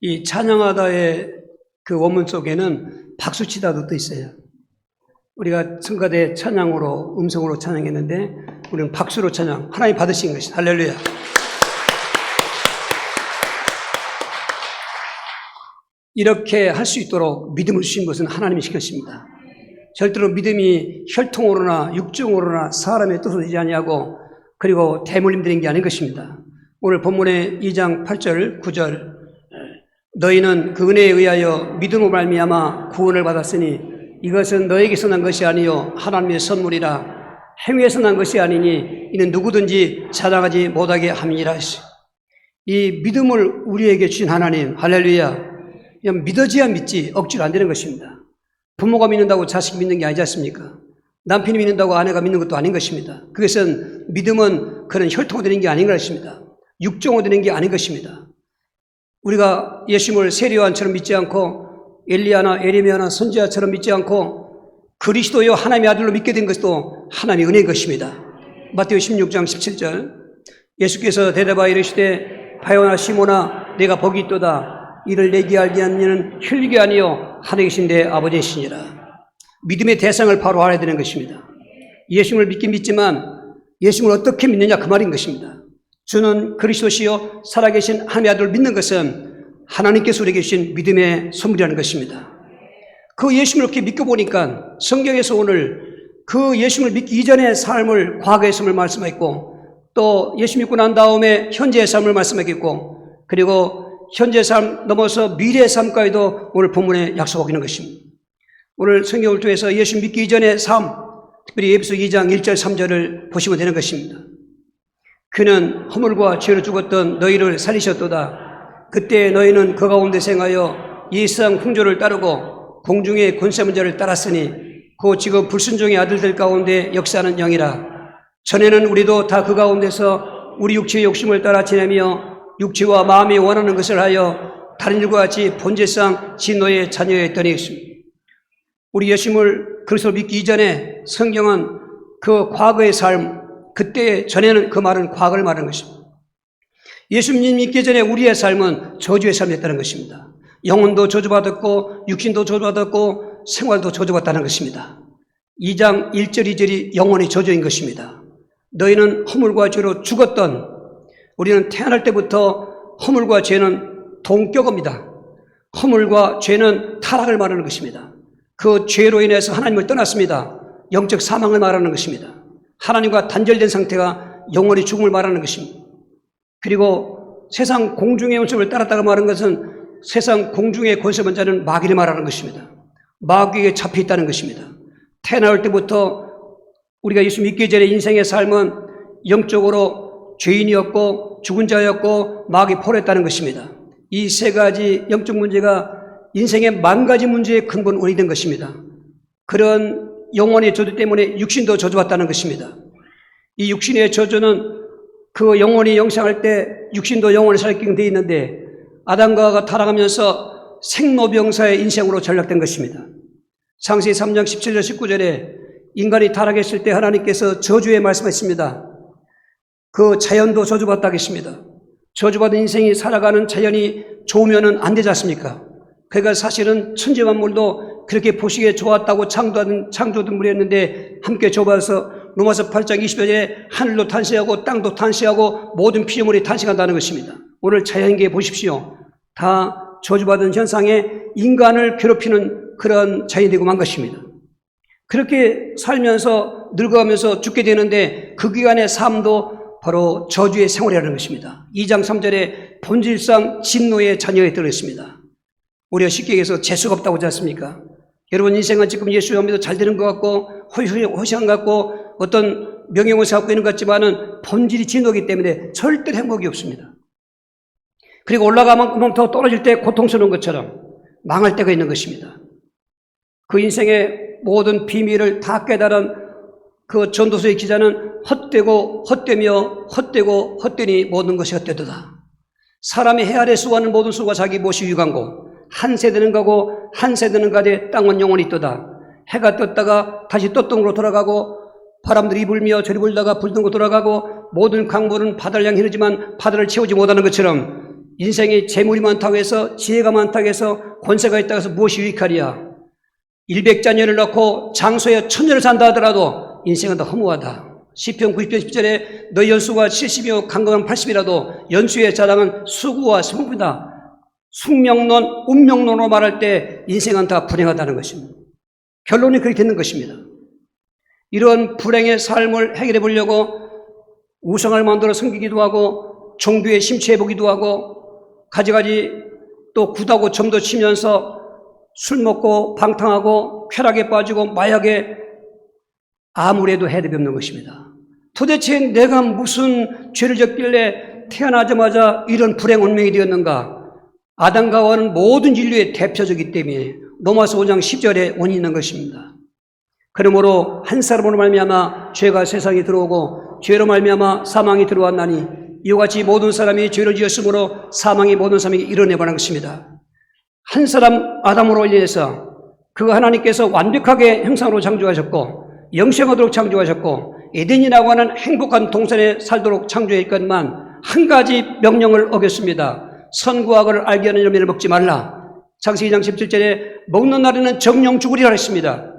이 찬양하다의 그 원문 속에는 박수치다도 또 있어요. 우리가 성가대 찬양으로 음성으로 찬양했는데 우리는 박수로 찬양, 하나님 받으신 것이다. 할렐루야. 이렇게 할 수 있도록 믿음을 주신 것은 하나님이 시켰습니다. 절대로 믿음이 혈통으로나 육정으로나 사람의 뜻으로 되지 아니하고 그리고 대물림 드린 게 아닌 것입니다. 오늘 본문의 2장 8절 9절 너희는 그 은혜에 의하여 믿음으로 말미암아 구원을 받았으니 이것은 너에게서 난 것이 아니요 하나님의 선물이라. 행위에서 난 것이 아니니 이는 누구든지 자랑하지 못하게 함이니라. 이 믿음을 우리에게 주신 하나님, 할렐루야. 그냥 믿어지야 믿지 억지로 안 되는 것입니다. 부모가 믿는다고 자식이 믿는 게 아니지 않습니까? 남편이 믿는다고 아내가 믿는 것도 아닌 것입니다. 그것은 믿음은 그런 혈통으로 되는 게 아닌 것입니다. 육정으로 되는 게 아닌 것입니다. 우리가 예수님을 세례요한처럼 믿지 않고 엘리야나 에레미야나 선지자처럼 믿지 않고 그리스도여 하나님의 아들로 믿게 된 것도 하나님의 은혜인 것입니다. 마태오 16장 17절 예수께서 대답하여 이르시되 바요나 시몬아 내가 복이 있도다. 이를 내게 알게 하는 이는 혈육이 아니요 하늘에 계신 내 아버지시니라. 믿음의 대상을 바로 알아야 되는 것입니다. 예수님을 믿긴 믿지만 예수님을 어떻게 믿느냐 그 말인 것입니다. 주는 그리스도시요 살아계신 하나님의 아들을 믿는 것은 하나님께서 우리에게 주신 믿음의 선물이라는 것입니다. 그 예수님을 이렇게 믿고 보니까 성경에서 오늘 그 예수님을 믿기 이전의 삶을 과거의 삶을 말씀하고 또 예수 믿고 난 다음에 현재의 삶을 말씀하겠고 그리고 현재 삶 넘어서 미래의 삶까지도 오늘 본문에 약속하고 있는 것입니다. 오늘 성경을 통해서 예수 믿기 이전의 삶, 특별히 에베소 2장 1절 3절을 보시면 되는 것입니다. 그는 허물과 죄로 죽었던 너희를 살리셨도다. 그때 너희는 그 가운데 생하여 이 세상 풍조를 따르고 공중의 권세문 자를 따랐으니 그 지금 불순종의 아들들 가운데 역사하는 영이라. 전에는 우리도 다 그 가운데서 우리 육체의 욕심을 따라 지내며 육체와 마음이 원하는 것을 하여 다른 일과 같이 본질상 진노의 자녀였더니 우리 예수님을 그리스도를 믿기 이전에 성경은 그 과거의 삶, 그때 전에는 그 말은 과거를 말하는 것입니다. 예수님 믿기 전에 우리의 삶은 저주의 삶이었다는 것입니다. 영혼도 저주받았고 육신도 저주받았고 생활도 저주받았다는 것입니다. 2장 1절 2절이 영혼의 저주인 것입니다. 너희는 허물과 죄로 죽었던 우리는 태어날 때부터 허물과 죄는 동격입니다. 허물과 죄는 타락을 말하는 것입니다. 그 죄로 인해서 하나님을 떠났습니다. 영적 사망을 말하는 것입니다. 하나님과 단절된 상태가 영원히 죽음을 말하는 것입니다. 그리고 세상 공중의 원수를 따랐다가 말하는 것은 세상 공중의 권세만 자는 마귀를 말하는 것입니다. 마귀에게 잡혀 있다는 것입니다. 태어날 때부터 우리가 예수 믿기 전에 인생의 삶은 영적으로 죄인이었고 죽은 자였고 마귀 포로였다는 것입니다. 이 세 가지 영적 문제가 인생의 만 가지 문제의 근본 원인이 된 것입니다. 그런 영혼의 저주 때문에 육신도 저주받다는 것입니다. 이 육신의 저주는 그 영혼이 영생할 때 육신도 영혼을 살게 되어 있는데 아담과 하와가 타락하면서 생로병사의 인생으로 전락된 것입니다. 창세기 3장 17절 19절에 인간이 타락했을 때 하나님께서 저주에 말씀했습니다. 그 자연도 저주받다 하겠습니다. 저주받은 인생이 살아가는 자연이 좋으면 안 되지 않습니까? 그러니까 사실은 천지만물도 그렇게 보시기에 좋았다고 창조된 물이었는데 함께 좁아서 로마서 8장 20절에 하늘도 탄생하고 땅도 탄생하고 모든 피조물이 탄생한다는 것입니다. 오늘 자연계에 보십시오. 다 저주받은 현상에 인간을 괴롭히는 그런 자연이 되고 만 것입니다. 그렇게 살면서 늙어가면서 죽게 되는데 그 기간의 삶도 바로 저주의 생활이라는 것입니다. 2장 3절에 본질상 진노의 자녀에 들어있습니다. 우리가 쉽게 얘기해서 재수가 없다고 하지 않습니까? 여러분 인생은 지금 예수 믿어 잘 되는 것 같고 허시한 것 같고 어떤 명예를 갖고 있는 것 같지만은 본질이 진노이기 때문에 절대 행복이 없습니다. 그리고 올라가면 더 떨어질 때 고통스러운 것처럼 망할 때가 있는 것입니다. 그 인생의 모든 비밀을 다 깨달은 그 전도서의 기자는 헛되고 헛되며 헛되고 헛되니 모든 것이 헛되도다. 사람이 해 아래 수고하는 모든 수고가 자기 몫이 유관고 한 세대는 가고 한 세대는 가되 땅은 영원히 있도다. 해가 떴다가 다시 떴던 곳으로 돌아가고 바람들이 불며 저리 불다가 불던 곳으로 돌아가고 모든 강물은 바다를 향해 흐르지만 바다를 채우지 못하는 것처럼 인생에 재물이 많다고 해서, 지혜가 많다고 해서, 권세가 있다고 해서 무엇이 유익하리야? 100자녀를 낳고 장소에 1000년을 산다 하더라도 인생은 더 허무하다. 시편 90편 10절에 너희 연수가 70이요 강건한 80이라도 연수의 자랑은 수구와 승부다. 숙명론, 운명론으로 말할 때 인생은 다 불행하다는 것입니다. 결론이 그렇게 되는 것입니다. 이런 불행의 삶을 해결해 보려고 우상을 만들어 섬기기도 하고 종교에 심취해 보기도 하고 가지가지 또 굿하고 점도 치면서 술 먹고 방탕하고 쾌락에 빠지고 마약에 아무래도 해답이 없는 것입니다. 도대체 내가 무슨 죄를 졌길래 태어나자마자 이런 불행 운명이 되었는가? 아담과 하와는 모든 인류의 대표적이기 때문에 로마서 5장 10절에 원인이 있는 것입니다. 그러므로 한 사람으로 말미암아 죄가 세상에 들어오고 죄로 말미암아 사망이 들어왔나니 이와 같이 모든 사람이 죄를 지었으므로 사망이 모든 사람에게 이르내버린 것입니다. 한 사람 아담으로 인해서 그 하나님께서 완벽하게 형상으로 창조하셨고 영생하도록 창조하셨고 에덴이라고 하는 행복한 동산에 살도록 창조했건만 한 가지 명령을 어겼습니다. 선과 악을 알게 하는 열매를 먹지 말라. 창세기 2장 17절에 먹는 날에는 정령 죽으리라 했습니다.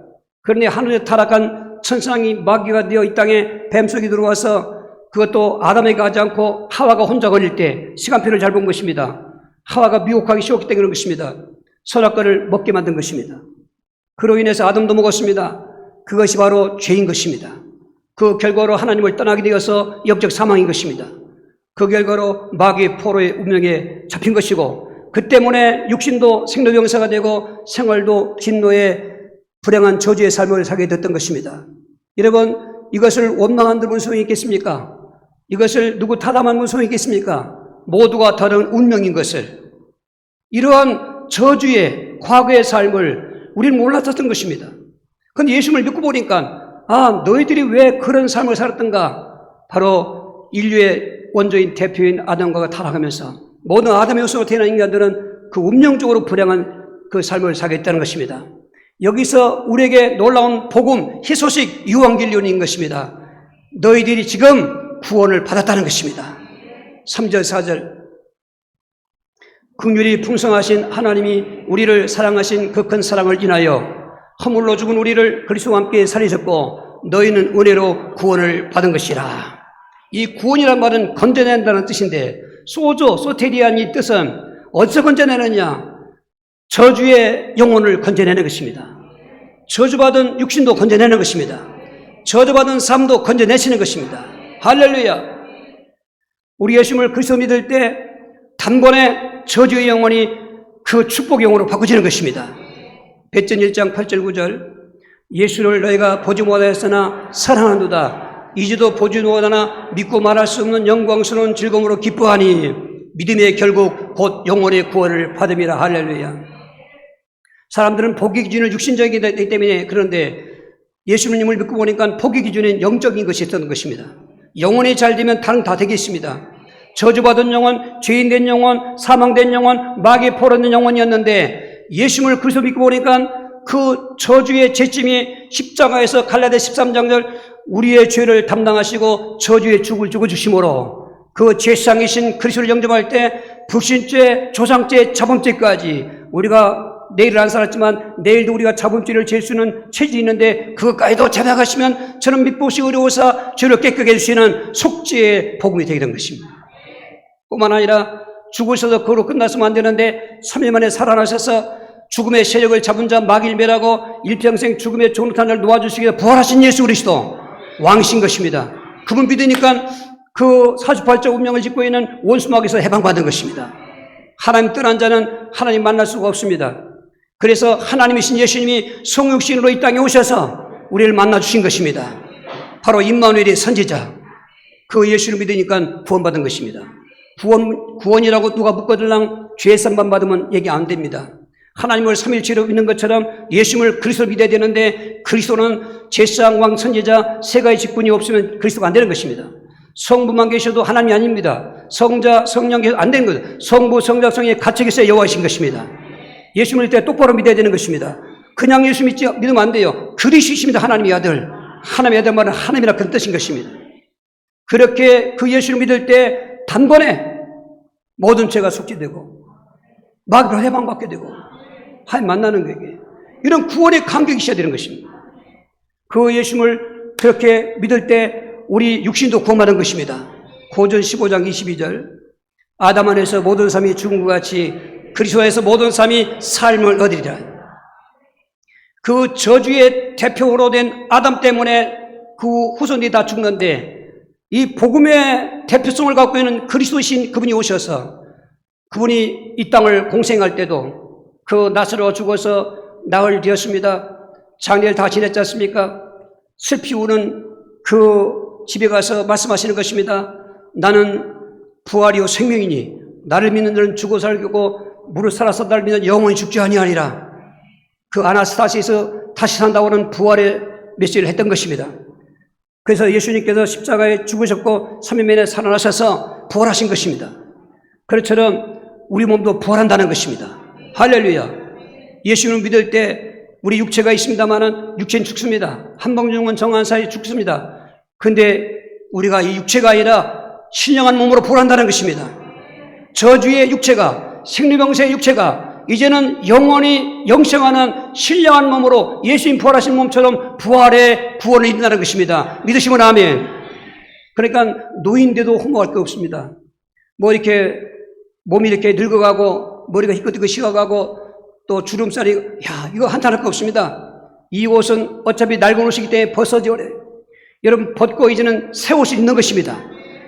그런데 하늘에 타락한 천사장이 마귀가 되어 이 땅에 뱀속이 들어와서 그것도 아담에게 하지 않고 하와가 혼자 걸릴 때 시간표를 잘 본 것입니다. 하와가 미혹하기 쉬웠기 때문에 그런 것입니다. 선악과를 먹게 만든 것입니다. 그로 인해서 아담도 먹었습니다. 그것이 바로 죄인 것입니다. 그 결과로 하나님을 떠나게 되어서 영적 사망인 것입니다. 그 결과로 마귀의 포로의 운명에 잡힌 것이고 그 때문에 육신도 생로병사가 되고 생활도 진노의 불행한 저주의 삶을 살게 됐던 것입니다. 여러분, 이것을 원망한 분 소용이 있겠습니까? 이것을 누구 타담한 분 소용이 있겠습니까? 모두가 다른 운명인 것을, 이러한 저주의 과거의 삶을 우리는 몰랐었던 것입니다. 그런데 예수님을 믿고 보니까 너희들이 왜 그런 삶을 살았던가? 바로 인류의 원조인 대표인 아담과 타락하면서 모든 아담의 후손으로 태어난 인간들은 그 운명적으로 불행한 그 삶을 살게 했다는 것입니다. 여기서 우리에게 놀라운 복음, 희소식, 유언길론인 것입니다. 너희들이 지금 구원을 받았다는 것입니다. 3절 4절 긍휼이 풍성하신 하나님이 우리를 사랑하신 그 큰 사랑을 인하여 허물로 죽은 우리를 그리스도와 함께 살리셨고 너희는 은혜로 구원을 받은 것이라. 이 구원이란 말은 건져낸다는 뜻인데 소테리안 이 뜻은 어디서 건져내느냐? 저주의 영혼을 건져내는 것입니다. 저주받은 육신도 건져내는 것입니다. 저주받은 삶도 건져내시는 것입니다. 할렐루야. 우리 예수님을 그리스도 믿을 때 단번에 저주의 영혼이 그 축복의 영혼으로 바꿔지는 것입니다. 베전 1장 8절 9절 예수를 너희가 보지 못하였으나 사랑하노다. 이제도 보지 못하나 믿고 말할 수 없는 영광스러운 즐거움으로 기뻐하니 믿음의 결국 곧 영혼의 구원을 받음이라. 할렐루야. 사람들은 포기 기준은 육신적이기 때문에 그런데 예수님을 믿고 보니까 포기 기준은 영적인 것이 있었던 것입니다. 영혼이 잘 되면 다른 다 되겠습니다. 저주받은 영혼, 죄인된 영혼, 사망된 영혼, 마귀에 포로된 영혼이었는데 예수님을 그리스도 믿고 보니까 그 저주의 죄짐이 십자가에서 갈라디아 13장절 우리의 죄를 담당하시고 저주의 죽을 죽어주심으로 그 죄상이신 그리스도를 영접할 때 불신죄, 조상죄, 자범죄까지 우리가 내일을 안 살았지만 내일도 우리가 자범죄를 질 수는 체질이 있는데 그것까지도 잡아가시면 저는 믿보시 어려워서 죄를 깨끗게 해주시는 속죄의 복음이 되게 된 것입니다. 뿐만 아니라 죽으셔서 그로 끝났으면 안 되는데 3일 만에 살아나셔서 죽음의 세력을 잡은 자 마귀를 멸하고 일평생 죽음의 종로탄을 놓아주시기 위해 부활하신 예수 그리스도 왕이신 것입니다. 그분 믿으니까 그 사주팔자 운명을 짓고 있는 원수마귀에서 해방받은 것입니다. 하나님 떠난 자는 하나님 만날 수가 없습니다. 그래서 하나님이신 예수님이 성육신으로 이 땅에 오셔서 우리를 만나주신 것입니다. 바로 임마누엘의 선지자, 그 예수를 믿으니까 구원받은 것입니다. 구원이라고 누가 묻거들랑 죄산만 받으면 얘기 안 됩니다. 하나님을 삼일체로 믿는 것처럼 예수님을 그리스도를 믿어야 되는데 그리스도는 제사장, 왕, 선지자 세 가지 직분이 없으면 그리스도가 안 되는 것입니다. 성부만 계셔도 하나님이 아닙니다. 성자, 성령 계셔도 안 되는 거죠. 성부, 성자, 성령이 같이 계셔야 여호와이신 것입니다. 예수 믿을 때 똑바로 믿어야 되는 것입니다. 그냥 예수 믿으면 안 돼요. 그리스도이십니다. 하나님의 아들. 하나님의 아들 말은 하나님이라 그런 뜻인 것입니다. 그렇게 그 예수를 믿을 때 단번에 모든 죄가 속죄되고 마귀로 해방받게 되고 하나님 만나는 거예요. 이런 구원의 감격이 있어야 되는 것입니다. 그 예수님을 그렇게 믿을 때 우리 육신도 구원받은 것입니다. 고전 15장 22절 아담 안에서 모든 삶이 죽은 것 같이 그리스도 안에서 모든 삶이 삶을 얻으리라. 그 저주의 대표로 된 아담 때문에 그 후손들이 다 죽는데 이 복음의 대표성을 갖고 있는 그리스도신 그분이 오셔서 그분이 이 땅을 공생할 때도 그 나사로가 죽어서 나흘 되었습니다. 장례를 다 지냈지 않습니까? 슬피 우는 그 집에 가서 말씀하시는 것입니다. 나는 부활이요 생명이니 나를 믿는 자는 죽어 살고 무릇 살아서 나를 믿는 영원히 죽지 아니하리라. 그 아나스타시에서 다시 산다고 하는 부활의 메시지를 했던 것입니다. 그래서 예수님께서 십자가에 죽으셨고 3일 만에 살아나셔서 부활하신 것입니다. 그것처럼 우리 몸도 부활한다는 것입니다. 할렐루야. 예수님을 믿을 때 우리 육체가 있습니다만은 육체는 죽습니다. 한방 죽으면 정한 사이 죽습니다. 근데 우리가 이 육체가 아니라 신령한 몸으로 부활한다는 것입니다. 저주의 육체가, 생리병사의 육체가 이제는 영원히 영생하는 신령한 몸으로 예수님 부활하신 몸처럼 부활의 구원을 이룬다는 것입니다. 믿으시면 아멘. 그러니까 노인데도 허무할 게 없습니다. 뭐 이렇게 몸이 이렇게 늙어가고 머리가 희끗희끗 식어가고 또 주름살이 이거 한탄할 거 없습니다. 이 옷은 어차피 낡은 옷이기 때문에 벗어져야 돼요. 여러분 벗고 이제는 새 옷을 입는 것입니다.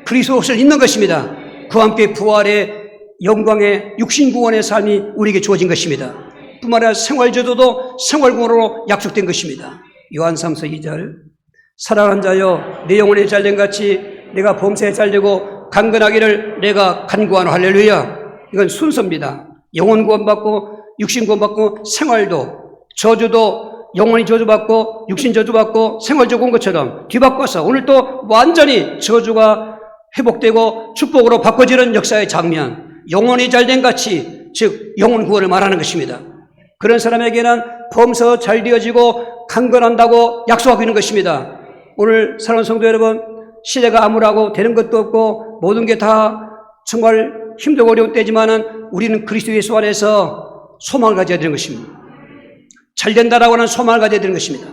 그리스도 옷을 입는 것입니다. 그와 함께 부활의 영광의 육신구원의 삶이 우리에게 주어진 것입니다. 뿐만 아니라 생활제도도 생활구원으로 약속된 것입니다. 요한 3서 2절 사랑하는 자여 내 영혼이 잘된 같이 내가 범사에 잘되고 강건하기를 내가 간구하노. 할렐루야. 이건 순서입니다. 영혼 구원받고 육신 구원받고 생활도 저주도 영혼이 저주받고 육신 저주받고 생활 저주 온 것처럼 뒤바꿔서 오늘 또 완전히 저주가 회복되고 축복으로 바꿔지는 역사의 장면, 영혼이 잘된 같이 즉 영혼 구원을 말하는 것입니다. 그런 사람에게는 범서 잘 되어지고 강건한다고 약속하고 있는 것입니다. 오늘 사랑하는 성도 여러분, 시대가 암울하고 되는 것도 없고 모든 게 다 정말 힘들고 어려운 때지만은 우리는 그리스도 예수 안에서 소망을 가져야 되는 것입니다. 잘 된다라고 하는 소망을 가져야 되는 것입니다.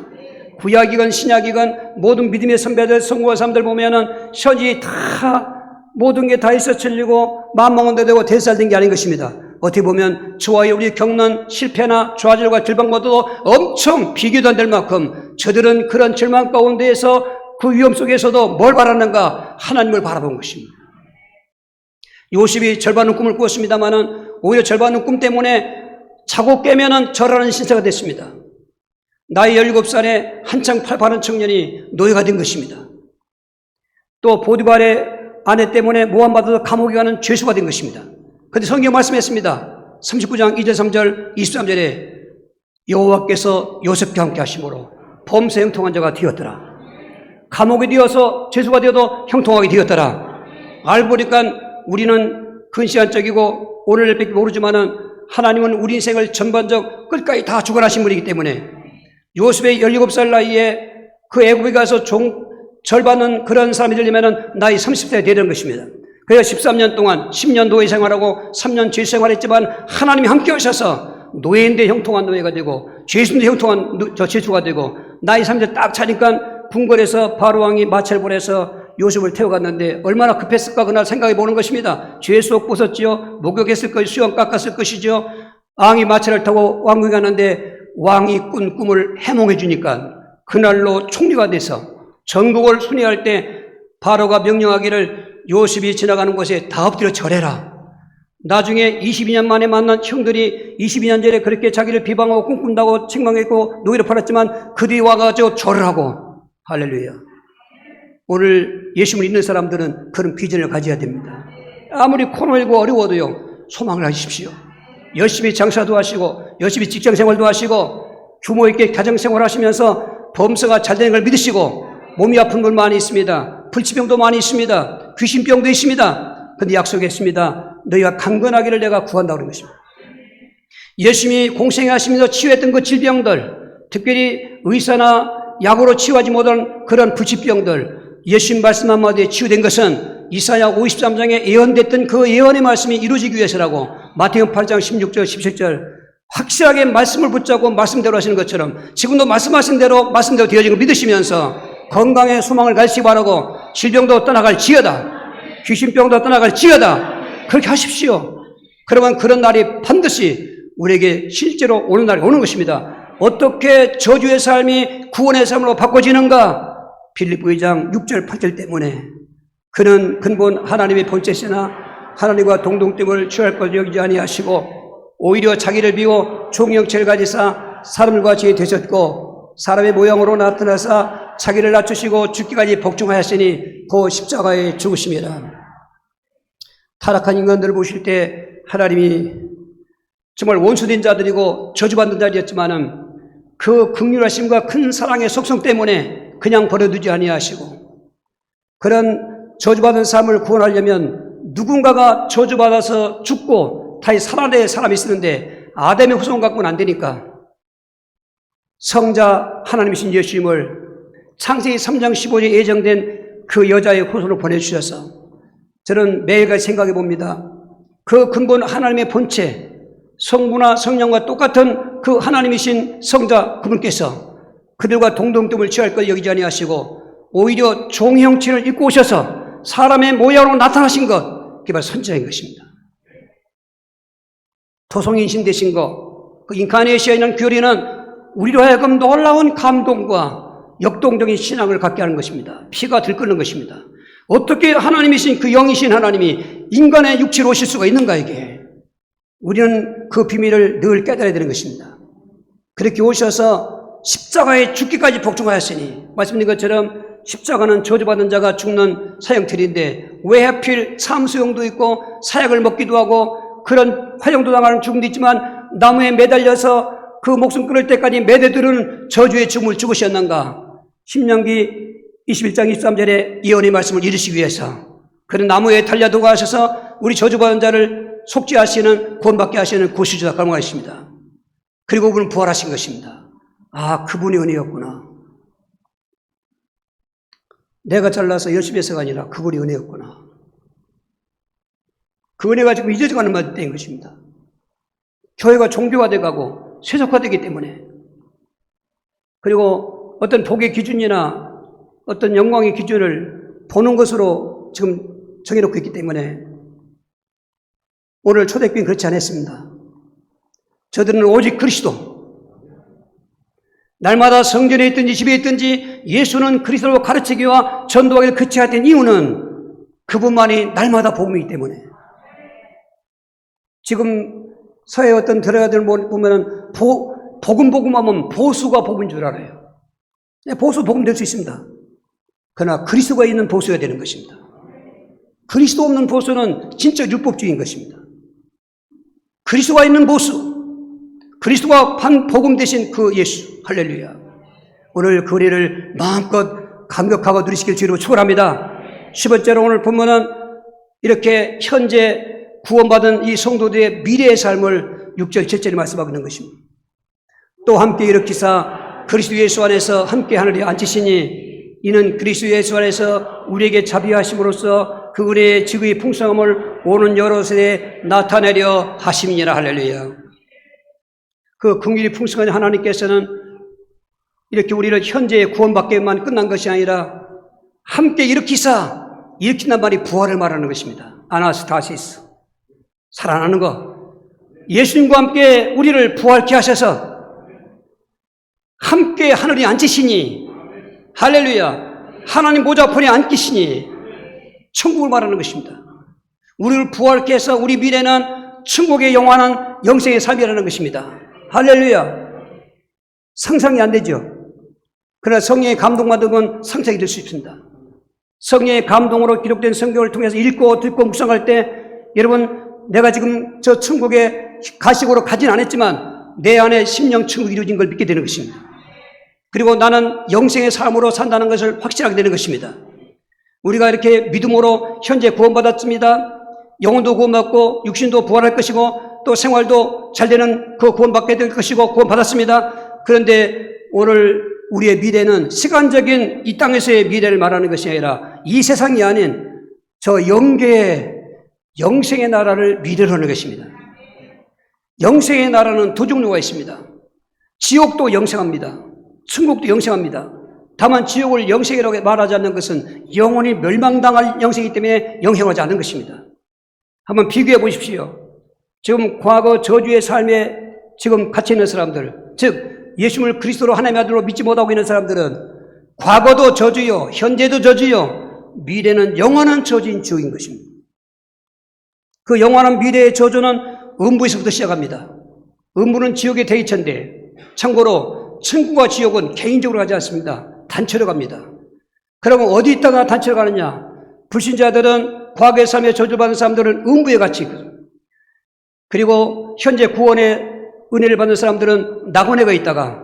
구약이건 신약이건 모든 믿음의 선배들, 성공한 사람들 보면은 현지 다 모든 게 다 있어 틀리고 마음먹은 데 되고 대살된 게 아닌 것입니다. 어떻게 보면 저와 우리 겪는 실패나 좌절과 절망과도 엄청 비교도 안 될 만큼 저들은 그런 절망 가운데에서 그 위험 속에서도 뭘 바랐는가? 하나님을 바라본 것입니다. 요셉이 절반은 꿈을 꾸었습니다만은 오히려 절반은 꿈 때문에 자고 깨면은 절하는 신세가 됐습니다. 나이 17살에 한창 팔팔한 청년이 노예가 된 것입니다. 또 보디발의 아내 때문에 모함받아서 감옥에 가는 죄수가 된 것입니다. 그런데 성경 말씀했습니다. 39장 2절 3절 23절에 여호와께서 요셉과 함께 하심으로 범사에 형통한 자가 되었더라. 감옥에 되어서 죄수가 되어도 형통하게 되었더라. 알고 보니까 우리는 근시안적이고 오늘밖에 모르지만은 하나님은 우리 인생을 전반적 끝까지 다 주관하신 분이기 때문에 요셉의 17살 나이에 그 애굽에 가서 절반은 그런 사람이 되려면 나이 30세가 되는 것입니다. 그래서 13년 동안 10년 노예 생활하고 3년 죄 생활했지만 하나님이 함께 하셔서 노예인데 형통한 노예가 되고 죄수인데 형통한 죄수가 되고 나이 30세 딱 차니까 궁궐에서 바로왕이 마차를 보내서 요셉을 태워갔는데 얼마나 급했을까 그날 생각해 보는 것입니다. 죄수옷 벗었지요. 목욕했을 것이죠. 수염 깎았을 것이죠. 왕이 마차를 타고 왕궁에 갔는데 왕이 꾼 꿈을 해몽해 주니까 그날로 총리가 돼서 전국을 순회할 때 바로가 명령하기를 요셉이 지나가는 곳에 다 엎드려 절해라. 나중에 22년 만에 만난 형들이 22년 전에 그렇게 자기를 비방하고 꿈꾼다고 책망했고 노예로 팔았지만 그 뒤에 와가지고 절을 하고. 할렐루야. 오늘 예수님을 믿는 사람들은 그런 비전을 가져야 됩니다. 아무리 코로나19 어려워도요, 소망을 하십시오. 열심히 장사도 하시고 열심히 직장생활도 하시고 규모 있게 가정생활 하시면서 범사가 잘 되는 걸 믿으시고 몸이 아픈 분 많이 있습니다. 불치병도 많이 있습니다. 귀신병도 있습니다. 그런데 약속했습니다. 너희가 강건하기를 내가 구한다고 그런 것입니다. 예수님이 공생하시면서 치유했던 그 질병들, 특별히 의사나 약으로 치유하지 못한 그런 불치병들, 예수님 말씀 한마디에 치유된 것은 이사야 53장에 예언됐던 그 예언의 말씀이 이루어지기 위해서라고 마태복음 8장 16절 17절 확실하게 말씀을 붙잡고 말씀대로 하시는 것처럼 지금도 말씀하신 대로 말씀대로 되어진 걸 믿으시면서 건강의 소망을 가지시기 바라고 질병도 떠나갈지어다 귀신병도 떠나갈지어다 그렇게 하십시오. 그러면 그런 날이 반드시 우리에게 실제로 오는 날이 오는 것입니다. 어떻게 저주의 삶이 구원의 삶으로 바꿔지는가? 빌립보 2장 6절 8절 때문에 그는 근본 하나님의 본체시나 하나님과 동등됨을 취할 것 여기지 아니하시고 오히려 자기를 비워 종형체를 가지사 사람과 같이 되셨고 사람의 모양으로 나타나사 자기를 낮추시고 죽기까지 복종하였으니 그 십자가에 죽으심이라. 타락한 인간들을 보실 때 하나님이 정말 원수된 자들이고 저주받는 자들이었지만은 그 긍휼하심과 큰 사랑의 속성 때문에 그냥 버려두지 아니하시고 그런 저주받은 삶을 구원하려면 누군가가 저주받아서 죽고 다시 살아낼 사람이 있었는데 아담의 후손 갖고는 안 되니까 성자 하나님이신 예수님을 창세기 3장 15절에 예정된 그 여자의 후손으로 보내주셔서 저는 매일같이 생각해 봅니다. 그 근본 하나님의 본체 성부나 성령과 똑같은 그 하나님이신 성자 그분께서 그들과 동등됨을 취할 것 여기지 아니하시고 오히려 종 형체를 입고 오셔서 사람의 모양으로 나타나신 것 그게 바로 선지자인 것입니다. 토성인신 되신 것, 그 인카네이션이라는 교리는 우리로 하여금 놀라운 감동과 역동적인 신앙을 갖게 하는 것입니다. 피가 들끓는 것입니다. 어떻게 하나님이신 그 영이신 하나님이 인간의 육체로 오실 수가 있는가 이게. 우리는 그 비밀을 늘 깨달아야 되는 것입니다. 그렇게 오셔서 십자가에 죽기까지 복종하였으니 말씀드린 것처럼 십자가는 저주받은 자가 죽는 사형틀인데 왜 하필 참수형도 있고 사약을 먹기도 하고 그런 화형도 당하는 죽음도 있지만 나무에 매달려서 그 목숨 끊을 때까지 매대들은 저주의 죽음을 죽으셨는가. 신명기 21장 23절에 예언의 말씀을 이루시기 위해서 그런 나무에 달려두고 하셔서 우리 저주받은 자를 속죄하시는 구원받게 하시는 구주자 가능하십니다. 그리고 그분은 부활하신 것입니다. 아, 그분이 은혜였구나. 내가 잘나서 열심히 해서가 아니라 그분이 은혜였구나. 그 은혜가 지금 잊어져가는 때인 것입니다. 교회가 종교화되고 세속화되기 때문에 그리고 어떤 복의 기준이나 어떤 영광의 기준을 보는 것으로 지금 정해놓고 있기 때문에 오늘 초대교회는 그렇지 않았습니다. 저들은 오직 그리스도. 날마다 성전에 있든지 집에 있든지 예수는 그리스도로 가르치기와 전도하기를 그치하던 이유는 그분만이 날마다 복음이기 때문에. 지금 서해 어떤 들어가들 보면은 복음하면 보수가 복음인 줄 알아요. 보수 복음 될 수 있습니다. 그러나 그리스도가 있는 보수가 되는 것입니다. 그리스도 없는 보수는 진짜 율법주의인 것입니다. 그리스도가 있는 보수, 그리스도가 판 복음 되신 그 예수, 할렐루야. 오늘 그 은혜를 마음껏 감격하고 누리시길 주로 축원합니다. 10번째로 오늘 본문은 이렇게 현재 구원받은 이 성도들의 미래의 삶을 6절, 7절에 말씀하고 있는 것입니다. 또 함께 일으키사 그리스도 예수 안에서 함께 하늘에 앉히시니 이는 그리스도 예수 안에서 우리에게 자비하심으로써 그 은혜의 지극히 풍성함을 오는 여러 세대에 나타내려 하심이니라. 할렐루야. 그 긍휼이 풍성한 하나님께서는 이렇게 우리를 현재의 구원받게만 끝난 것이 아니라 함께 일으킨단 말이 부활을 말하는 것입니다. 아나스타시스, 살아나는 것. 예수님과 함께 우리를 부활케 하셔서 함께 하늘에 앉으시니, 할렐루야, 하나님 모자폰에 앉히시니 천국을 말하는 것입니다. 우리를 부활케 해서 우리 미래는 천국의 영원한 영생의 삶이라는 것입니다. 할렐루야. 상상이 안 되죠. 그러나 성령의 감동받으면 상상이 될 수 있습니다. 성령의 감동으로 기록된 성경을 통해서 읽고 듣고 묵상할 때 여러분, 내가 지금 저 천국에 가식으로 가진 않았지만 내 안에 심령 천국이 이루어진 걸 믿게 되는 것입니다. 그리고 나는 영생의 삶으로 산다는 것을 확신하게 되는 것입니다. 우리가 이렇게 믿음으로 현재 구원받았습니다. 영혼도 구원받고 육신도 부활할 것이고 또 생활도 잘 되는 그 구원받게 될 것이고 구원받았습니다. 그런데 오늘 우리의 미래는 시간적인 이 땅에서의 미래를 말하는 것이 아니라 이 세상이 아닌 저 영계의 영생의 나라를 미래로 하는 것입니다. 영생의 나라는 두 종류가 있습니다. 지옥도 영생합니다. 천국도 영생합니다. 다만 지옥을 영생이라고 말하지 않는 것은 영원히 멸망당할 영생이기 때문에 영생하지 않는 것입니다. 한번 비교해 보십시오. 지금 과거 저주의 삶에 지금 갇혀 있는 사람들, 즉 예수님을 그리스도로 하나님의 아들로 믿지 못하고 있는 사람들은 과거도 저주요, 현재도 저주요, 미래는 영원한 저주인 지옥인 것입니다. 그 영원한 미래의 저주는 음부에서부터 시작합니다. 음부는 지옥의 대의천데, 참고로 천국과 지옥은 개인적으로 가지 않습니다. 단체로 갑니다. 그러면 어디 있다가 단체로 가느냐? 불신자들은 과거의 삶에 저주받은 사람들은 음부에 같이 있거든요. 그리고 현재 구원의 은혜를 받는 사람들은 낙원에 가 있다가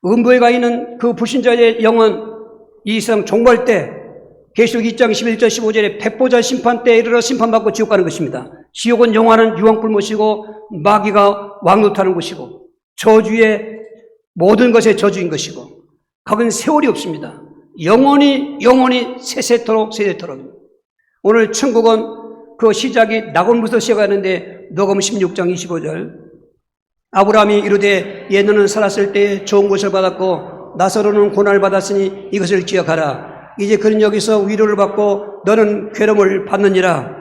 음부에 가 있는 그 불신자의 영은 이 세상 종말 때 계시록 2장 11절 15절에 백보자 심판 때에 이르러 심판받고 지옥 가는 것입니다. 지옥은 영원한 유황불못이고 마귀가 왕노릇하는 곳이고 저주의 모든 것의 저주인 것이고 거긴 세월이 없습니다. 영원히 세세토록 오늘 천국은 그 시작이 낙원부터 시작하는데 녹음 16장 25절 아브라함이 이르되 얘 너는 살았을 때에 좋은 것을 받았고 나사로는 고난을 받았으니 이것을 기억하라. 이제 그는 여기서 위로를 받고 너는 괴로움을 받느니라.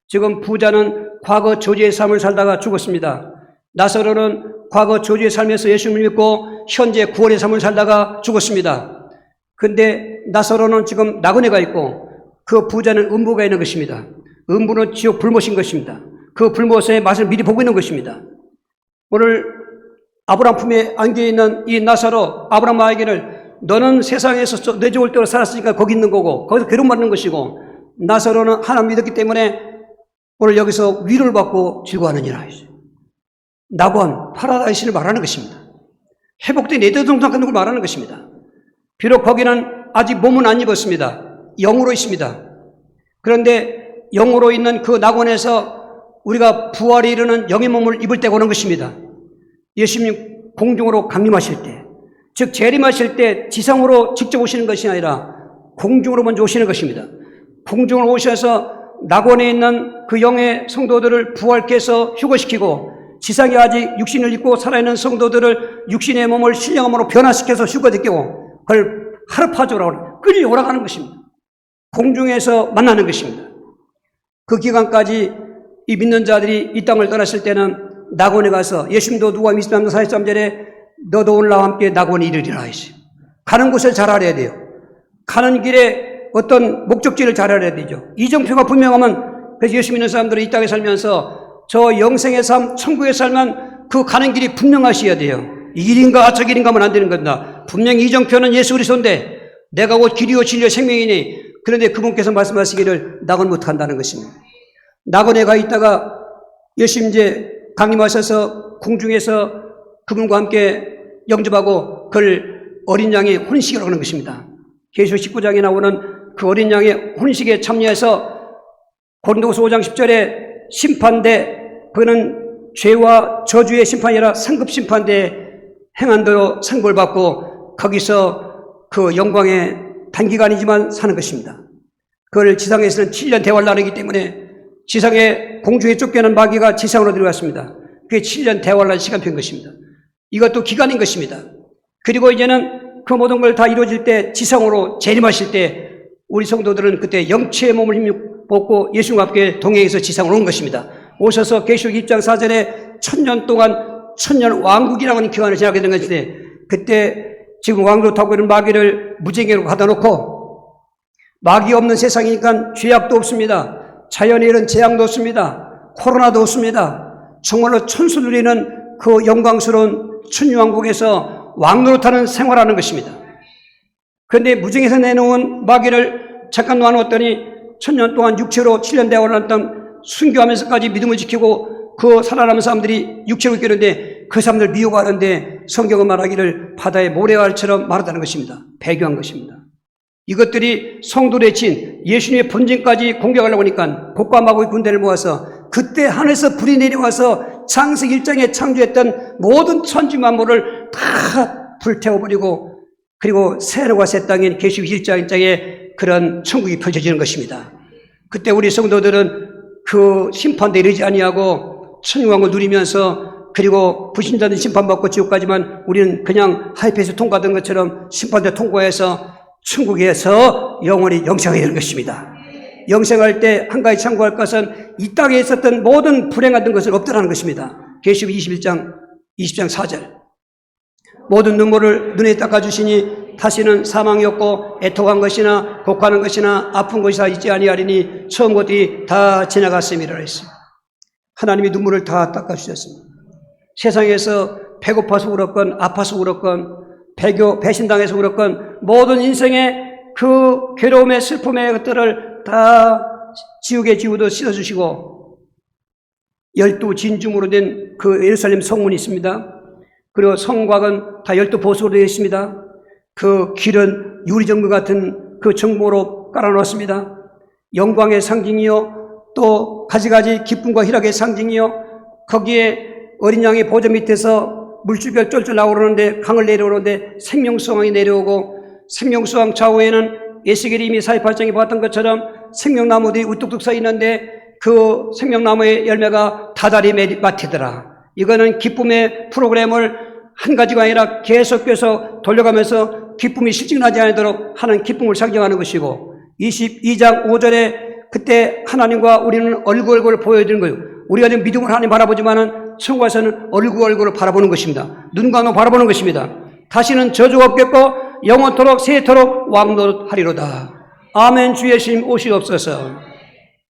지금 부자는 과거 저주의 삶을 살다가 죽었습니다. 나사로는 과거 저주의 삶에서 예수님을 믿고 현재 구원의 삶을 살다가 죽었습니다. 그런데 나사로는 지금 낙원에 가 있고 그 부자는 음부가 있는 것입니다. 음부는 지옥 불못인 것입니다. 그 불못의 맛을 미리 보고 있는 것입니다. 오늘 아브라함 품에 안겨있는 이 나사로 아브라함에게는 너는 세상에서 내 좋을 때로 살았으니까 거기 있는 거고 거기서 괴로움 받는 것이고 나사로는 하나님 믿었기 때문에 오늘 여기서 위로를 받고 즐거워하느니라. 낙원, 파라다이스를 말하는 것입니다. 회복된 에덴동산 같은 걸 말하는 것입니다. 비록 거기는 아직 몸은 안 입었습니다. 영으로 있습니다. 그런데 영으로 있는 그 낙원에서 우리가 부활에 이르는 영의 몸을 입을 때가 오는 것입니다. 예수님 공중으로 강림하실 때, 즉 재림하실 때 지상으로 직접 오시는 것이 아니라 공중으로 먼저 오시는 것입니다. 공중으로 오셔서 낙원에 있는 그 영의 성도들을 부활케 해서 휴거시키고 지상에 아직 육신을 입고 살아있는 성도들을 육신의 몸을 신령함으로 변화시켜서 휴거시키고 그걸 하르파조라고 끌려오라고 하는 것입니다. 공중에서 만나는 것입니다. 그 기간까지 이 믿는 자들이 이 땅을 떠났을 때는 낙원에 가서 예수님도 누가 23장 43절에 너도 오늘 나와 함께 낙원에 이르리라 하시죠. 가는 곳을 잘 알아야 돼요. 가는 길에 어떤 목적지를 잘 알아야 되죠. 이정표가 분명하면 그래서 예수 믿는 사람들은 이 땅에 살면서 저 영생의 삶, 천국의 삶은 그 가는 길이 분명하셔야 돼요. 이 길인가 저 길인가 하면 안 되는 겁니다. 분명히 이정표는 예수 그리스도인데 내가 곧 길이요 진리요 생명이니 그런데 그분께서 말씀하시기를 낙원 못한다는 것입니다. 낙원에 가 있다가 예수님 이제 강림하셔서 공중에서 그분과 함께 영접하고 그걸 어린 양의 혼식이라고 하는 것입니다. 계시록 19장에 나오는 그 어린 양의 혼식에 참여해서 고린도후서 5장 10절에 심판대 그는 죄와 저주의 심판이라 상급 심판대에 행한 대로 상벌 받고 거기서 그 영광의 단기간이지만 사는 것입니다. 그걸 지상에서는 7년 대활 나누기 때문에 지상에 공중에 쫓겨난 마귀가 지상으로 들어갔습니다. 그게 7년 대활란 시간표인 것입니다. 이것도 기간인 것입니다. 그리고 이제는 그 모든 걸 다 이루어질 때 지상으로 재림하실 때 우리 성도들은 그때 영체의 몸을 힘입고 예수님과 함께 동행해서 지상으로 온 것입니다. 오셔서 계시록 2장 4절에 1000년 동안 1000년 왕국이라고 하는 기간을 지나게 된 것인데 그때 지금 왕으로 타고 있는 마귀를 무지개로 가다 놓고 마귀 없는 세상이니까 죄악도 없습니다. 자연에 이런 재앙도 없습니다. 코로나도 없습니다. 정말로 천수 누리는 그 영광스러운 천유왕국에서 왕노릇하는 생활하는 것입니다. 그런데 무정에서 내놓은 마귀를 잠깐 놓아놓았더니 1000년 동안 육체로 7년 대화를 순교하면서까지 믿음을 지키고 그 살아남은 사람들이 육체로 있겠는데 그 사람들 미워하는데 성경은 말하기를 바다의 모래알처럼 마르다는 것입니다. 배교한 것입니다. 이것들이 성도의 진 예수님의 본진까지 공격하려고 하니까 복과 마귀의 군대를 모아서 그때 하늘에서 불이 내려와서 창세기 1장에 창조했던 모든 천지 만물을 다 불태워버리고 그리고 새하늘과 새 땅인 계시록 21장에 그런 천국이 펼쳐지는 것입니다. 그때 우리 성도들은 그 심판대 이르지 아니하고 천국왕을 누리면서 그리고 불신자는 심판받고 지옥 가지만 우리는 그냥 하이패스 통과된 것처럼 심판대 통과해서 천국에서 영원히 영생하게 되는 것입니다. 영생할 때 한 가지 참고할 것은 이 땅에 있었던 모든 불행하던 것을 없더라는 것입니다. 계시록 20장 4절. 모든 눈물을 눈에 닦아주시니 다시는 사망이 없고 애통한 것이나 곡하는 것이나 아픈 것이 있지 아니하리니 처음 것들이 다 지나갔음이라 했습니다. 하나님이 눈물을 다 닦아주셨습니다. 세상에서 배고파서 울었건 아파서 울었건 배신당해서 울었건 모든 인생의 그 괴로움의 슬픔의 것들을 다 지옥의 지우도 씻어주시고 12진중으로 된 그 예루살렘 성문이 있습니다. 그리고 성곽은 다 12보석으로 되어 있습니다. 그 길은 유리정글 같은 그 정모로 깔아놓았습니다. 영광의 상징이요 또 가지가지 기쁨과 희락의 상징이요 거기에 어린 양의 보좌 밑에서 물줄기가 쫄쫄 나오르는데 강을 내려오는데 생명수왕이 내려오고 생명수왕 좌우에는 에스겔이 이미 48장에 봤던 것처럼 생명나무들이 우뚝뚝 서 있는데 그 생명나무의 열매가 다달이 맡이더라. 이거는 기쁨의 프로그램을 한 가지가 아니라 계속해서 돌려가면서 기쁨이 실증나지 않도록 하는 기쁨을 상징하는 것이고 22장 5절에 그때 하나님과 우리는 얼굴을 보여드리는 거예요. 우리가 지금 믿음으로 하나님 바라보지만은 천국에서는 얼굴을 바라보는 것입니다. 눈과 눈 바라보는 것입니다. 다시는 저주가 없겠고 영원토록 세토록 왕노릇하리로다. 아멘. 주 예수님 오시옵소서.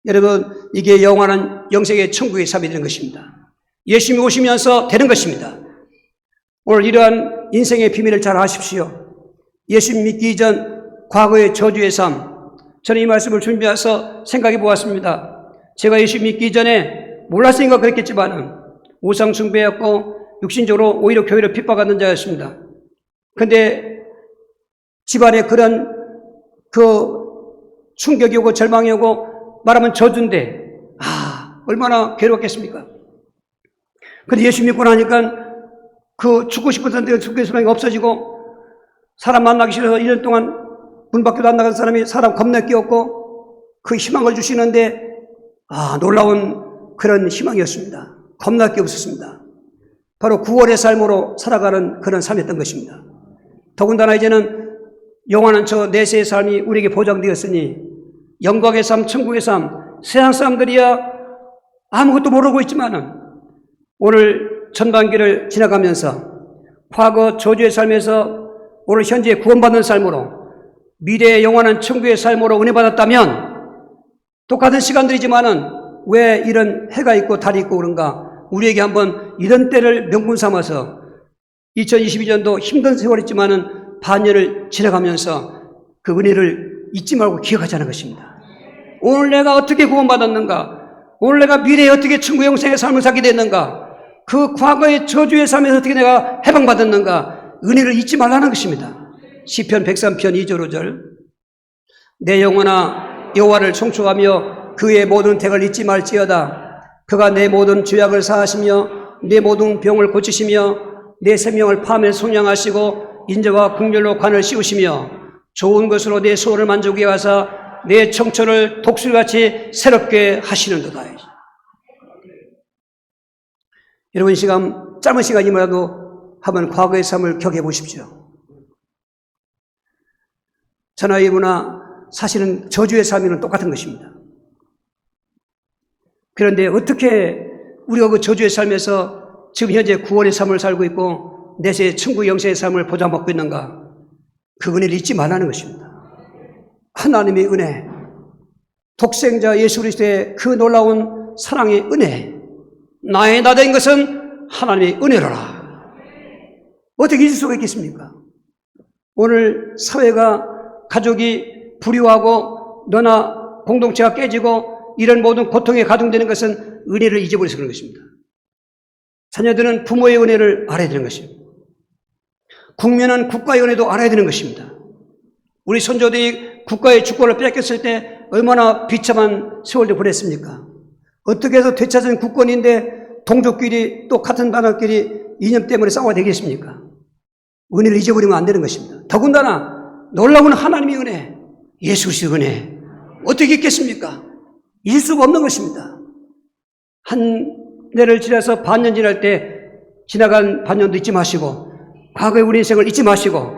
여러분 이게 영원한 영생의 천국의 삶이 되는 것입니다. 예수님이 오시면서 되는 것입니다. 오늘 이러한 인생의 비밀을 잘 아십시오. 예수님 믿기 이전 과거의 저주의 삶, 저는 이 말씀을 준비해서 생각해 보았습니다. 제가 예수 믿기 이전에 몰랐으니까 그랬겠지만 우상 숭배였고 육신적으로 오히려 교회를 핍박하는 자였습니다. 그런데 집안에 그런 그 충격이 오고 절망이 오고 말하면 저주인데 얼마나 괴로웠겠습니까? 그런데 예수 믿고 나니까 그 죽고 싶은 죽게 소망이 없어지고 사람 만나기 싫어서 1년 동안 문 밖에도 안 나간 사람이 사람 겁나 끼었고 그 희망을 주시는데 놀라운 그런 희망이었습니다. 겁나 게 없었습니다. 바로 9월의 삶으로 살아가는 그런 삶이었던 것입니다. 더군다나 이제는 영원한 저 내세의 삶이 우리에게 보장되었으니 영광의 삶, 천국의 삶, 세상 사람들이야 아무것도 모르고 있지만은 오늘 전반기를 지나가면서 과거 저주의 삶에서 오늘 현재 구원받는 삶으로 미래의 영원한 천국의 삶으로 은혜 받았다면 똑같은 시간들이지만은 왜 이런 해가 있고 달이 있고 그런가? 우리에게 한번 이런 때를 명분 삼아서 2022년도 힘든 세월이지만은 반년을 지나가면서 그 은혜를 잊지 말고 기억하자는 것입니다. 오늘 내가 어떻게 구원받았는가? 오늘 내가 미래에 어떻게 천국 영생의 삶을 살게 됐는가? 그 과거의 저주의 삶에서 어떻게 내가 해방받았는가? 은혜를 잊지 말라는 것입니다. 시편 103편 2절 5절 내 영혼아 여호와를 송축하며 그의 모든 택을 잊지 말지어다. 그가 내 모든 죄악을 사하시며 내 모든 병을 고치시며 내 생명을 파멸 속량하시고 인자와 긍휼로 관을 씌우시며 좋은 것으로 내 소원을 만족해 하사 내 청천을 독수리같이 새롭게 하시는도다. 여러분 이 시간 짧은 시간이라도 한번 과거의 삶을 기억해 보십시오. 전화의 문화 사실은 저주의 삶이랑 똑같은 것입니다. 그런데 어떻게 우리가 그 저주의 삶에서 지금 현재 구원의 삶을 살고 있고 내세 천국 영생의 삶을 보장받고 있는가? 그 은혜를 잊지 말라는 것입니다. 하나님의 은혜, 독생자 예수 그리스도의 그 놀라운 사랑의 은혜, 나의 나된 것은 하나님의 은혜로라. 어떻게 잊을 수가 있겠습니까? 오늘 사회가 가족이 불효하고 너나 공동체가 깨지고 이런 모든 고통에 가중되는 것은 은혜를 잊어버려서 그런 것입니다. 자녀들은 부모의 은혜를 알아야 되는 것입니다. 국민은 국가의 은혜도 알아야 되는 것입니다. 우리 선조들이 국가의 주권을 뺏겼을 때 얼마나 비참한 세월도 보냈습니까? 어떻게 해서 되찾은 국권인데 동족끼리 또 같은 나라끼리 이념 때문에 싸워야 되겠습니까? 은혜를 잊어버리면 안 되는 것입니다. 더군다나 놀라운 하나님의 은혜, 예수 그리스도의 은혜 어떻게 있겠습니까? 잊을 수가 없는 것입니다. 한 해를 지나서 반년 지날 때 지나간 반년도 잊지 마시고 과거의 우리 인생을 잊지 마시고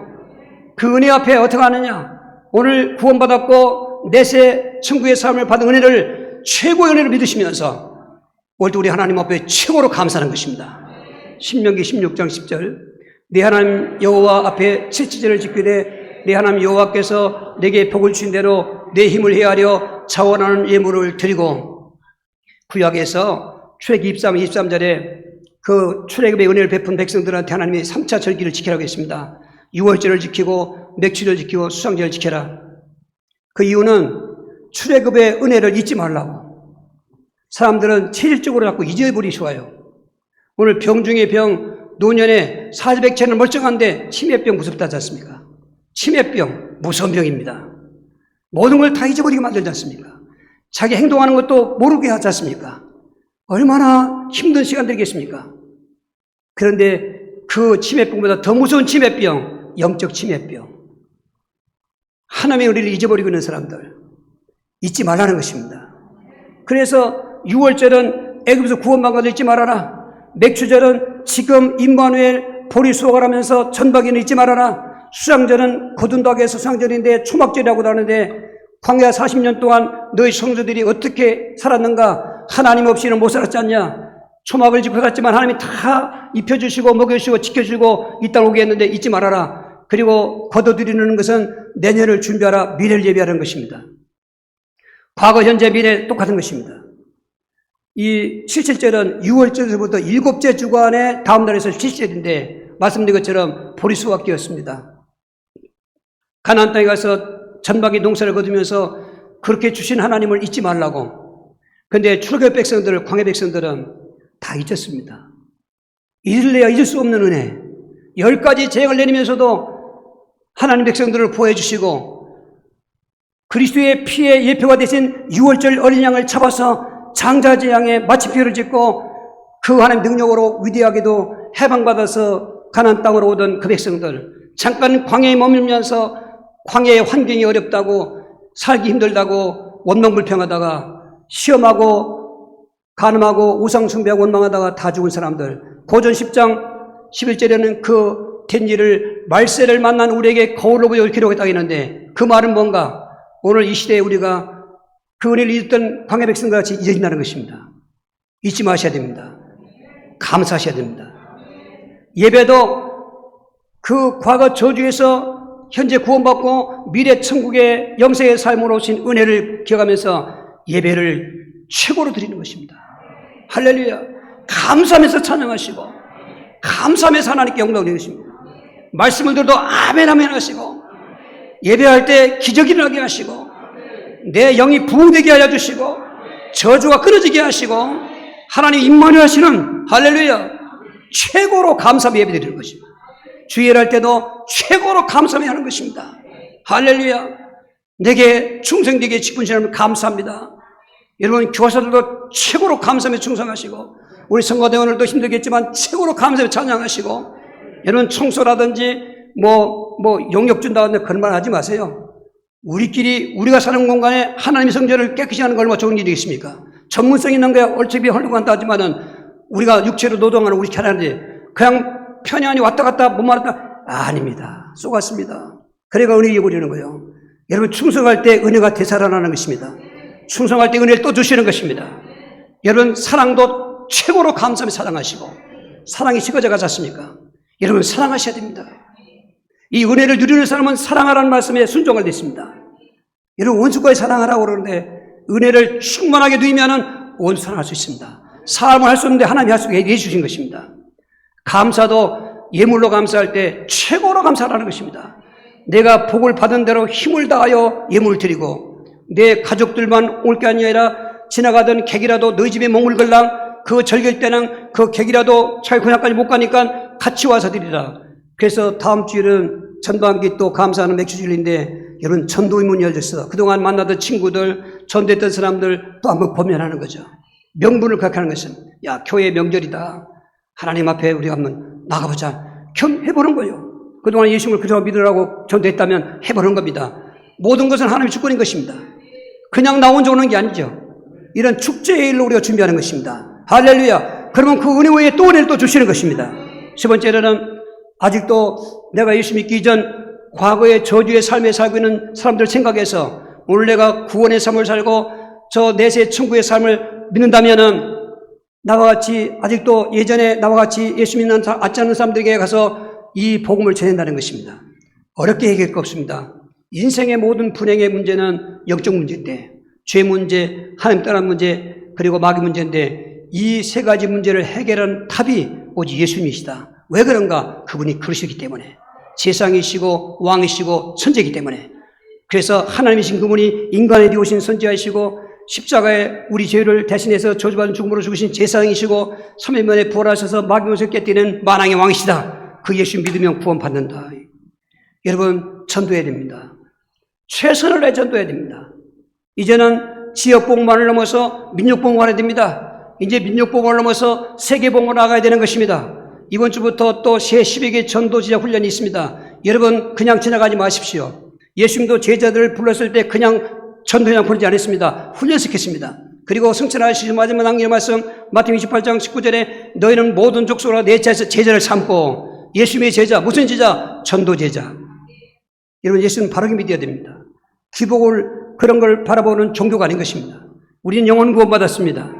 그 은혜 앞에 어떻게 하느냐? 오늘 구원받았고 내세 천국의 삶을 받은 은혜를 최고의 은혜로 믿으시면서 오늘도 우리 하나님 앞에 최고로 감사하는 것입니다. 신명기 16장 10절 내 하나님 여호와 앞에 칠지절을 지키되 내 하나님 여호와께서 내게 복을 주신 대로 내 힘을 헤아려 자원하는 예물을 드리고 구약에서 출애굽기 23절에 그 출애굽의 은혜를 베푼 백성들한테 하나님이 3차 절기를 지키라고 했습니다. 6월절을 지키고 맥주를 지키고 수상절을 지켜라. 그 이유는 출애굽의 은혜를 잊지 말라고. 사람들은 체질적으로 자꾸 잊어버리기 좋아요. 오늘 병 중에 병, 노년에 사지백체는 멀쩡한데 치매병 무섭다 하지 않습니까? 치매병 무서운 병입니다. 모든 걸 다 잊어버리게 만들지 않습니까? 자기 행동하는 것도 모르게 하지 않습니까? 얼마나 힘든 시간들이겠습니까? 그런데 그 치매병보다 더 무서운 치매병, 영적 치매병. 하나님의 은혜를 잊어버리고 있는 사람들 잊지 말라는 것입니다. 그래서 6월절은 애굽에서 구원받은 것을 잊지 말아라. 맥주절은 지금 임마누엘 보리 수확을 하면서 전박이는 잊지 말아라. 수장절은 거둔덕에서 수장절인데 초막절이라고도 하는데 광야 40년 동안 너희 성도들이 어떻게 살았는가? 하나님 없이는 못 살았지 않냐? 초막을 짓고 살았지만 하나님이 다 입혀주시고 먹여주시고 지켜주고 이 땅 오게 했는데 잊지 말아라. 그리고 거둬들이는 것은 내년을 준비하라. 미래를 예비하라는 것입니다. 과거, 현재, 미래 똑같은 것입니다. 이 77절은 6월절에서부터 7째 주간의 다음 날에서 7절인데 말씀드린 것처럼 보리수확기였습니다. 가나안 땅에 가서 전박이 농사를 거두면서 그렇게 주신 하나님을 잊지 말라고. 그런데 출애굽 백성들, 광야 백성들은 다 잊었습니다. 잊을래야 잊을 수 없는 은혜. 10가지 재앙을 내리면서도 하나님 백성들을 보호해 주시고 그리스도의 피의 예표가 되신 6월절 어린 양을 잡아서 장자재앙에 마침표를 짓고 그 하나님 능력으로 위대하게도 해방받아서 가나안 땅으로 오던 그 백성들, 잠깐 광야에 머물면서 광야의 환경이 어렵다고 살기 힘들다고 원망불평하다가 시험하고 간음하고 우상숭배하고 원망하다가 다 죽은 사람들, 고전 10장 11절에는 그 된 일을 말세를 만난 우리에게 거울로 보여 기록했다고 했는데 그 말은 뭔가? 오늘 이 시대에 우리가 그 은혜를 잊었던 광야 백성과 같이 잊어진다는 것입니다. 잊지 마셔야 됩니다. 감사하셔야 됩니다. 예배도 그 과거 저주에서 현재 구원받고 미래 천국의 영생의 삶으로 오신 은혜를 기억하면서 예배를 최고로 드리는 것입니다. 할렐루야. 감사하면서 찬양하시고 감사하면서 하나님께 영광을 드리십니다. 말씀을 들어도 아멘 아멘 하시고 예배할 때 기적이 일어나게 하시고 내 영이 부흥되게 하여 주시고 저주가 끊어지게 하시고 하나님 임마누엘 하시는 할렐루야 최고로 감사하며 예배드리는 것입니다. 주일을 할 때도 최고로 감사하며 하는 것입니다. 할렐루야. 내게 충성되게 직분시하면 감사합니다. 여러분 교사들도 최고로 감사하며 충성하시고 우리 성가대원들도 힘들겠지만 최고로 감사하며 찬양하시고 여러분 청소라든지 용역 준다는데 그런 말 하지 마세요. 우리끼리 우리가 사는 공간에 하나님의 성전을 깨끗이 하는 거 얼마나 좋은 일이겠습니까? 전문성 있는 거야 얼추비 헐렁한다 하지만은 우리가 육체로 노동하는 우리 하나인데 그냥 편안히 왔다 갔다 몸만 왔다 아닙니다. 쏘갔습니다. 그래가 은혜 이어버리는 거예요. 여러분 충성할 때 은혜가 되살아나는 것입니다. 충성할 때 은혜를 또 주시는 것입니다. 여러분 사랑도 최고로 감사하며 사랑하시고 사랑이 식어져 가지 않습니까? 여러분 사랑하셔야 됩니다. 이 은혜를 누리는 사람은 사랑하라는 말씀에 순종할 때 있습니다. 여러분 원수까지 사랑하라고 그러는데 은혜를 충만하게 누리면 원수 사랑할 수 있습니다. 사람을 할 수 없는데 하나님이 할 수 있게 해주신 것입니다. 감사도 예물로 감사할 때 최고로 감사하라는 것입니다. 내가 복을 받은 대로 힘을 다하여 예물을 드리고 내 가족들만 올 게 아니라 지나가던 객이라도 너희 집에 머물걸랑 그 절길 때는 그 객이라도 잘 그냥까지 못 가니까 같이 와서 드리라. 그래서 다음 주일은 전반기 또 감사하는 맥주주일인데 여러분 전도의 문이 열렸어. 그동안 만나던 친구들, 전도했던 사람들 또 한번 범면하는 거죠. 명분을 그렇게 하는 것은 야 교회 명절이다. 하나님 앞에 우리가 한번 나가보자. 겸 해보는 거예요. 그동안 예수님을 그저 믿으라고 전도했다면 해보는 겁니다. 모든 것은 하나님의 주권인 것입니다. 그냥 나 혼자 오는 게 아니죠. 이런 축제의 일로 우리가 준비하는 것입니다. 할렐루야. 그러면 그 은혜 외에 또 은혜를 또 주시는 것입니다. 세 번째로는 아직도 내가 예수 믿기 이전 과거의 저주의 삶에 살고 있는 사람들 생각해서 오늘 내가 구원의 삶을 살고 저 내세 천국의 삶을 믿는다면은 나와 같이 아직도 예전에 나와 같이 예수 믿는 않지 않는 사람들에게 가서 이 복음을 전한다는 것입니다. 어렵게 얘기할 거 없습니다. 인생의 모든 분행의 문제는 영적 문제인데 죄 문제, 하나님 떠난 문제, 그리고 마귀 문제인데 이 세 가지 문제를 해결하는 답이 오직 예수님이시다. 왜 그런가? 그분이 그러시기 때문에. 세상이시고 왕이시고 천재이기 때문에. 그래서 하나님이신 그분이 인간에 되오신 선지자이시고 십자가에 우리 죄를 대신해서 저주받은 죽음으로 죽으신 제사장이시고 3일 만에 부활하셔서 마귀 원수를 깨뜨리는 만왕의 왕이시다. 그 예수 믿으면 구원받는다. 여러분 전도해야 됩니다. 최선을 다해 전도해야 됩니다. 이제는 지역복음만을 넘어서 민족복음을 해야 됩니다. 이제 민족복음을 넘어서 세계복음으로 나가야 되는 것입니다. 이번 주부터 또 새 12개 전도지자 훈련이 있습니다. 여러분 그냥 지나가지 마십시오. 예수님도 제자들을 불렀을 때 그냥 전도회장 부르지 않았습니다. 훈련시켰습니다. 그리고 성천하시죠. 마지막 남기는 말씀 마태복음 28장 19절에 너희는 모든 족속으로 내 제자를 삼고 예수님의 제자 무슨 제자? 전도제자. 여러분 예수는 바르게 믿어야 됩니다. 기복을 그런 걸 바라보는 종교가 아닌 것입니다. 우리는 영혼 구원받았습니다.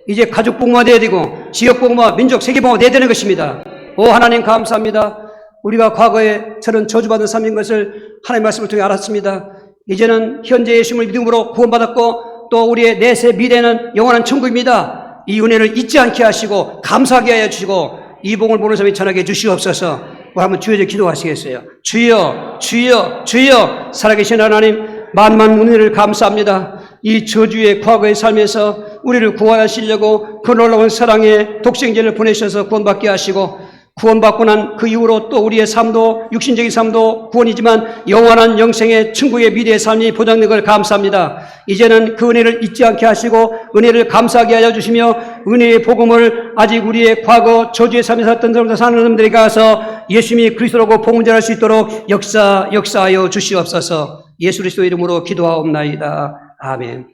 이제 가족 복음화 돼야 되고 지역 복음화, 민족 세계 복음화 돼야 되는 것입니다. 오 하나님 감사합니다. 우리가 과거에 저런 저주받은 삶인 것을 하나님의 말씀을 통해 알았습니다. 이제는 현재 예수님을 믿음으로 구원받았고 또 우리의 내세 미래는 영원한 천국입니다. 이 은혜를 잊지 않게 하시고 감사하게 하여 주시고 이 복음을 모르는 사람이 전하게 해 주시옵소서. 한번 주여서 기도하시겠어요? 주여 주여 주여 살아계신 하나님 만만 은혜를 감사합니다. 이 저주의 과거의 삶에서 우리를 구원하시려고 그 놀라운 사랑의 독생자를 보내셔서 구원받게 하시고 구원받고 난 그 이후로 또 우리의 삶도 육신적인 삶도 구원이지만 영원한 영생의 천국의 미래의 삶이 보장된 걸 감사합니다. 이제는 그 은혜를 잊지 않게 하시고 은혜를 감사하게 하여 주시며 은혜의 복음을 아직 우리의 과거 저주의 삶에 살았던 사람들 사는 사람들에게 가서 예수님이 그리스도라고 복음 전할 수 있도록 역사하여 주시옵소서. 예수 그리스도 이름으로 기도하옵나이다. 아멘.